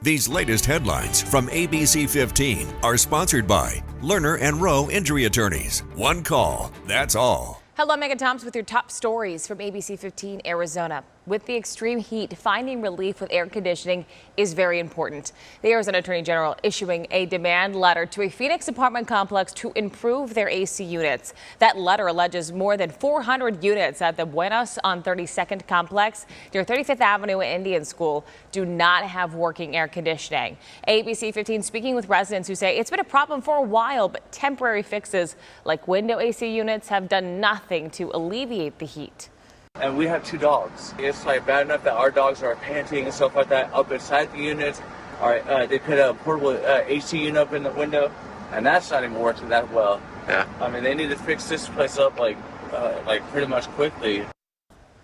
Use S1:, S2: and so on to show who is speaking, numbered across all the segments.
S1: These latest headlines from ABC15 are sponsored by Lerner and Rowe Injury Attorneys. One call, that's all.
S2: Hello, Megan Thompson with your top stories from ABC15 Arizona. With the extreme heat, finding relief with air conditioning is very important. The Arizona Attorney General issuing a demand letter to a Phoenix apartment complex to improve their AC units. That letter alleges more than 400 units at the Buenos on 32nd complex near 35th Avenue and Indian School do not have working air conditioning. ABC15 speaking with residents who say it's been a problem for a while, but temporary fixes like window AC units have done nothing to alleviate the heat.
S3: And we have 2 dogs. It's like bad enough that our dogs are panting and stuff like that up inside the units. They put a portable AC unit up in the window, and that's not even working that well.
S4: Yeah.
S3: I mean, they need to fix this place up like pretty much quickly.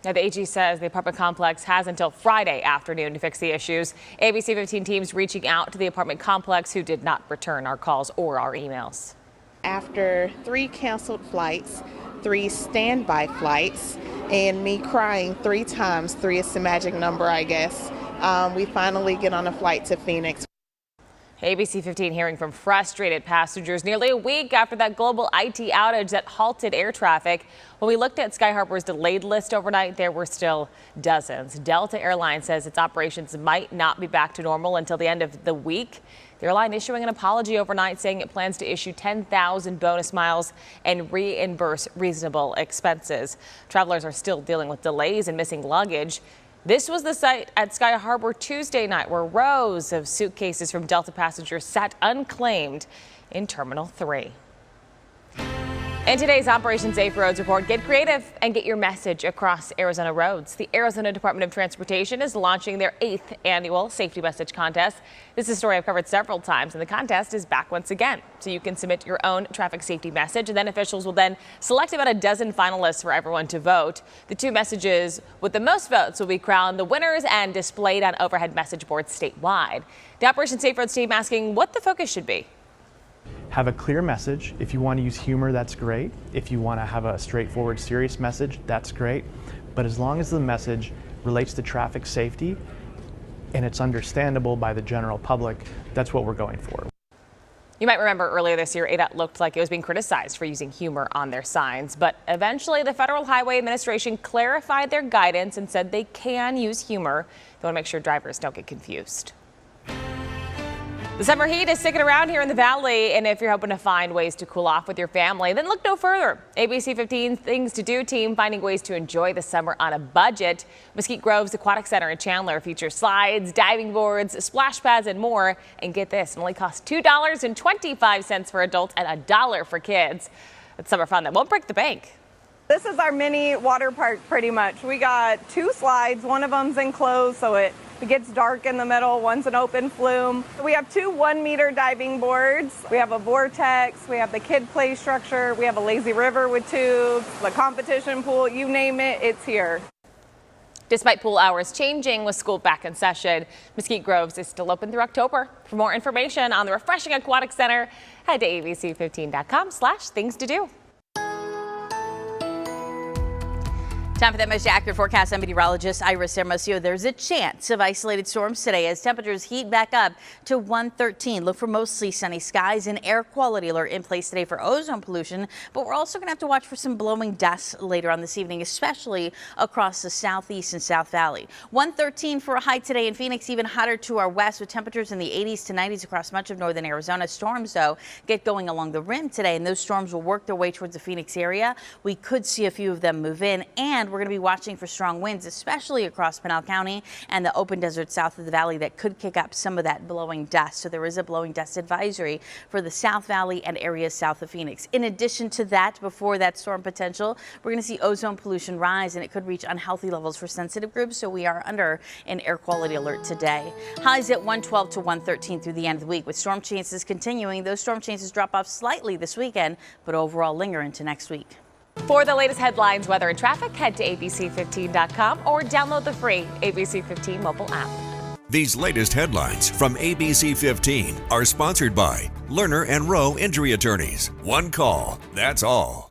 S2: Now, the AG says the apartment complex has until Friday afternoon to fix the issues. ABC15 teams reaching out to the apartment complex who did not return our calls or our emails.
S5: After 3 canceled flights, 3 standby flights, and me crying 3 times, 3 is the magic number, I guess, we finally get on a flight to Phoenix.
S2: ABC15 hearing from frustrated passengers nearly a week after that global IT outage that halted air traffic. When we looked at Sky Harbour's delayed list overnight, there were still dozens. Delta Airlines says its operations might not be back to normal until the end of the week. The airline issuing an apology overnight, saying it plans to issue 10,000 bonus miles and reimburse reasonable expenses. Travelers are still dealing with delays and missing luggage. This was the site at Sky Harbor Tuesday night where rows of suitcases from Delta passengers sat unclaimed in Terminal 3. In today's Operation Safe Roads report, get creative and get your message across Arizona roads. The Arizona Department of Transportation is launching their 8th annual safety message contest. This is a story I've covered several times, and the contest is back once again. So you can submit your own traffic safety message, and then officials will then select about a dozen finalists for everyone to vote. The 2 messages with the most votes will be crowned the winners and displayed on overhead message boards statewide. The Operation Safe Roads team asking what the focus should be.
S6: Have a clear message. If you want to use humor, that's great. If you want to have a straightforward, serious message, that's great. But as long as the message relates to traffic safety and it's understandable by the general public, that's what we're going for.
S2: You might remember earlier this year, ADOT looked like it was being criticized for using humor on their signs. But eventually, the Federal Highway Administration clarified their guidance and said they can use humor. They want to make sure drivers don't get confused. The summer heat is sticking around here in the valley, and if you're hoping to find ways to cool off with your family, then look no further. ABC15 Things to Do team finding ways to enjoy the summer on a budget. Mesquite Grove's Aquatic Center in Chandler features slides, diving boards, splash pads, and more. And get this, it only costs $2.25 for adults and $1 for kids. It's summer fun that won't break the bank.
S7: This is our mini water park pretty much. We got 2 slides, one of them's enclosed so it gets dark in the middle, one's an open flume. We have 2 1-meter diving boards. We have a vortex, we have the kid play structure, we have a lazy river with tubes, the competition pool, you name it, it's here.
S2: Despite pool hours changing with school back in session, Mesquite Groves is still open through October. For more information on the refreshing Aquatic Center, head to abc15.com/things to do.
S8: Time for that most accurate forecast. I'm meteorologist Iris Hermosillo. There's a chance of isolated storms today as temperatures heat back up to 113. Look for mostly sunny skies and air quality alert in place today for ozone pollution. But we're also going to have to watch for some blowing dust later on this evening, especially across the southeast and south valley. 113 for a high today in Phoenix, even hotter to our west with temperatures in the 80s to 90s across much of northern Arizona. Storms, though, get going along the rim today, and those storms will work their way towards the Phoenix area. We could see a few of them move in, and we're going to be watching for strong winds, especially across Pinal County and the open desert south of the valley that could kick up some of that blowing dust. So there is a blowing dust advisory for the South Valley and areas south of Phoenix. In addition to that, before that storm potential, we're going to see ozone pollution rise, and it could reach unhealthy levels for sensitive groups. So we are under an air quality alert today. Highs at 112 to 113 through the end of the week, with storm chances continuing. Those storm chances drop off slightly this weekend, but overall linger into next week.
S2: For the latest headlines, weather, and traffic, head to abc15.com or download the free ABC15 mobile app.
S1: These latest headlines from ABC15 are sponsored by Lerner and Rowe Injury Attorneys. One call, that's all.